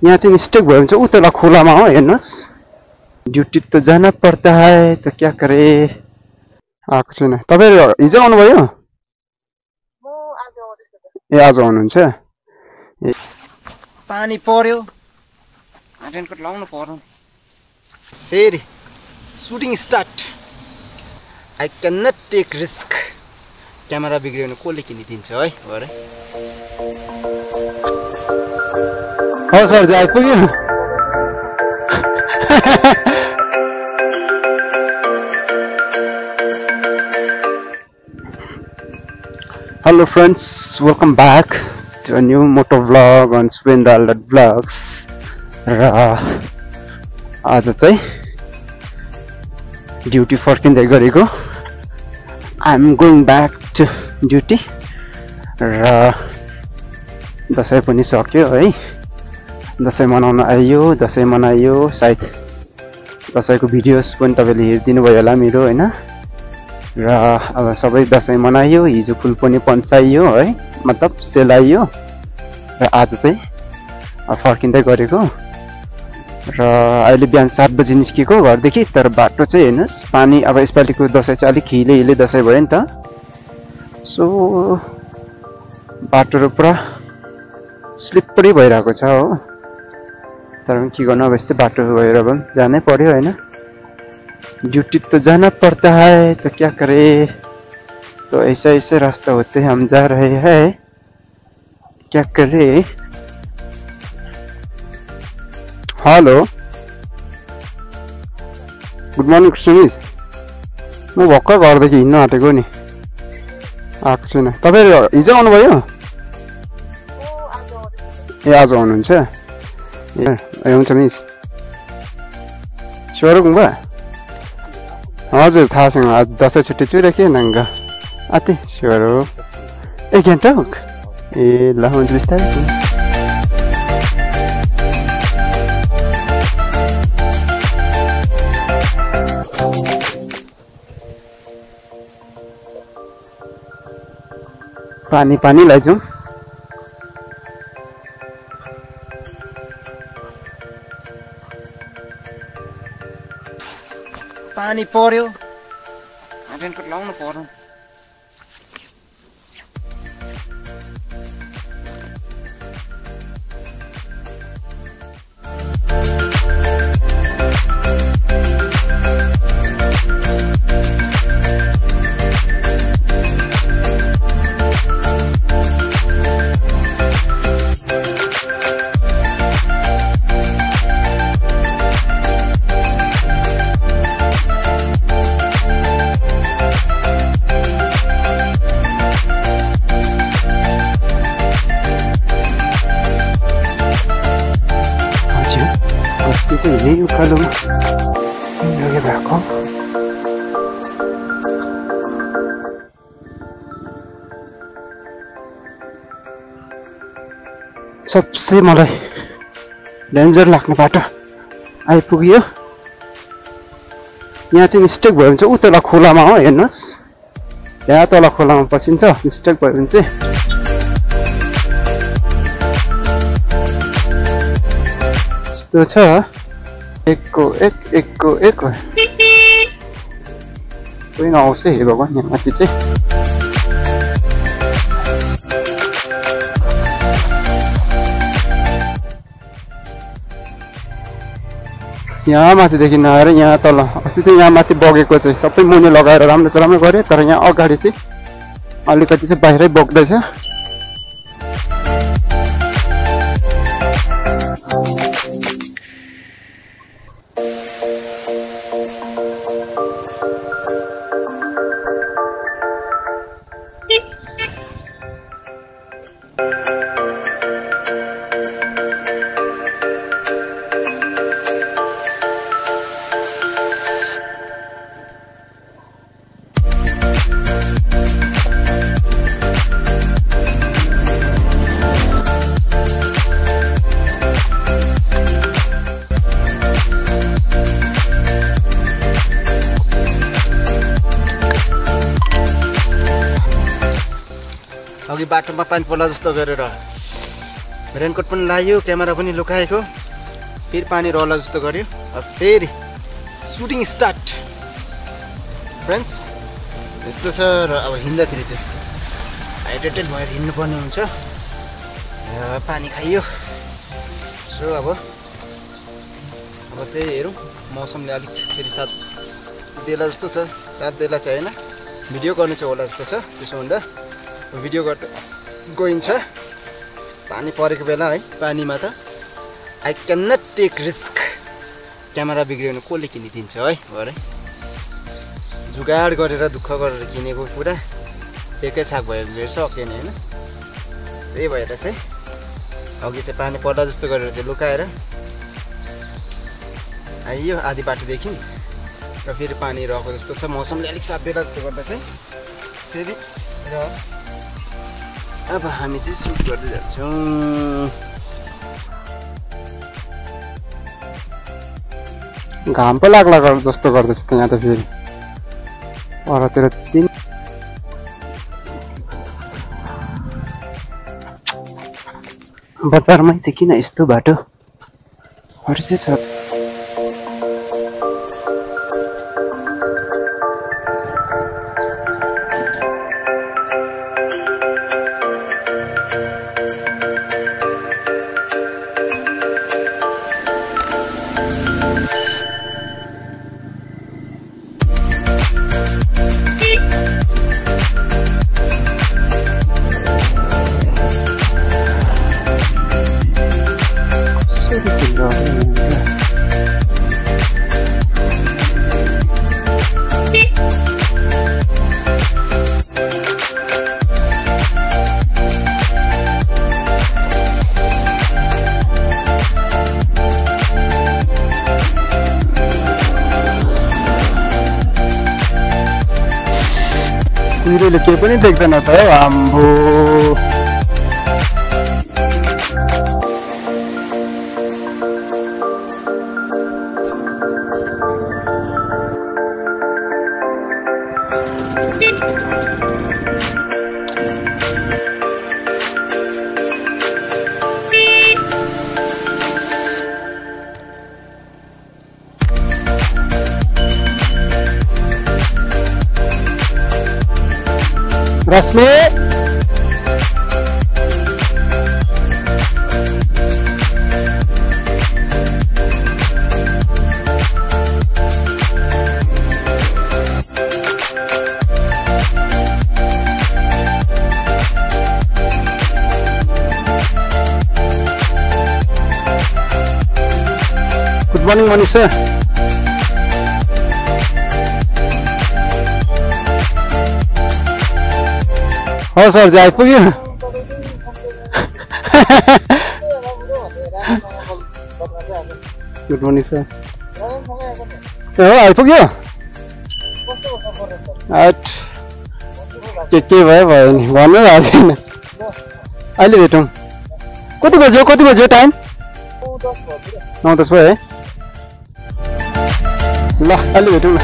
यहाँ चाहिँ मिस्टेक भयो भने चाहिँ उतला खोलामा हो हेर्नुहोस् ड्युटी त जाना पर्ता है त क्या करे आएको छैन तपाईहरु हिजो आउनुभयो ए आज आउनुहुन्छ ए पानी पर्यो रेनकोट लाउनु पर्यो फेरि shooting start I can not take risk camera बिग्रियो भने कसले किनिदिन्छ है भरे हो सर चाहिँ आइपुग्यो Hello friends, welcome back to a new motor vlog on Swindle Vlogs. आज चाहिँ ड्युटी फर्किँदै गरेको I am going back to duty र दसैँ पनि सक्यो है दसैँ मनाउन आइयो दसैँ मनाइयो सायद दसैँको भिडियोस पनि तपाईले हेरिदिनु भयो होला मेरो हैन र अब सबै दसैँ मनाइयो हिजो फुल पनि पन्चाइयो है मतलब सेलाइयो र आज चाहिँ फर्किँदै गरेको र अहिले बिहान 7 बजे निस्केको घरदेखि तर बाटो चाहिँ हेर्नुस् पानी अब यसपालिको दसैँ चाहिँ अलिक हिले दसैँ भयो नि त सो बाटो पुरा स्लिपरी भइरहेको छ हो तर के गर्नु अब यस्तै बाटो भएर पनि जानै पर्यो हैन ड्यूटी तो जाना पड़ता है तो क्या करे तो ऐसे रास्ता होते हम जा रहे हैं क्या करे हेलो गुड मर्निङ सुमिस म भर्खर घरदेखि हिँड्न आँटेको नि आएको छैन तपाईहरु हिजो आउनुभयो ए आज आउनुहुन्छ ए हुन्छ मिस स्योर गुम्बा हजुर थाहा छैन आज दसैँ छुट्टी चुरे के नङ्गा अति स्योर हो एक घन्टोक ए ल हुन्छ बिस्तारै पानी लैजाउँ पानी पर्यो रेनकोट लाउनु पर्यो यही उकालो लगे भएको सबसे मलाई डेन्जर लाग्ने बाटो आइपुग्यो यहाँ चाहिँ मिस्टेक भयो भने चाहिँ उतला खोलामा हो हेर्नुहोस् यहाँ तल खोलामा पसिन्छ मिस्टेक भयो भने चाहिँ यस्तो छ एकको एक कोही नआउँछ है भगवान् यहाँ माथि चाहिँ यहाँ माथिदेखि नआएर यहाँ तल अस्ति चाहिँ यहाँ माथि बगेको चाहिँ सबै मुनि लगाएर राम्रो गरे तर यहाँ अगाडि चाहिँ अलिकति चाहिँ बाहिरै बग्दैछ अघि बाटोमा पानी पर्ला जस्तो गरेर रेनकोट पनि लायो, क्यामेरा पनि लुकाएको, फेरि पानी रहला जस्तो गर्यो। अब फेरि सुटिङ स्टार्ट फ्रेन्ड्स। यस्तो छ र अब हिँड्दाखेरि चाहिँ हाइड्रेटेड भएर हिँड्नुपर्ने हुन्छ। पानी खाइयो। सो अब चाहिँ हेरौँ, मौसमले अलिक फेरि साथ देला जस्तो छ। साथ देला चाहिँ होइन, भिडियो गर्नु चाहिँ होला जस्तो छ। त्यसो हुँदा भिडियो गर्दा गइन्छ। पानी परेको बेला है, पानीमा त I can not take risk. Camera बिग्रियो भने कसले किनिदिन्छ है भरे। जुगाड गरेर दुःख गरेर किनेको पुरा एकै छाक भयो भने सकेन होइन। त्यही भएर चाहिँ अघि चाहिँ पानी पर्दा जस्तो गरेर चाहिँ लुकाएर आइयो आधी बाटोदेखि। र फेरि पानी रहेको जस्तो छ, मौसमले अलिक साथ दिएर जस्तो गर्दा चाहिँ फेरि। र अब हामी चाहिँ सुट गर्दै जान्छौँ। घाम पो लाग्ला जस्तो गर्दैछ त यहाँ त। फेरि परतिर दिन बजारमै चाहिँ किन यस्तो बाटो चाहिँ छ। कुहिरोले केही पनि देख्दैन त आम्बो। Rashmi good morning Manisha. हो सर चाहिँ आइपुग्यो। Good morning sir. हो आइपुग्यो। के भयो नि भन्नु भएको छैन। अहिले भेटौँ। कति बज्यो टाइम? 9:10 भयो है। ल अहिले भेटौँ न।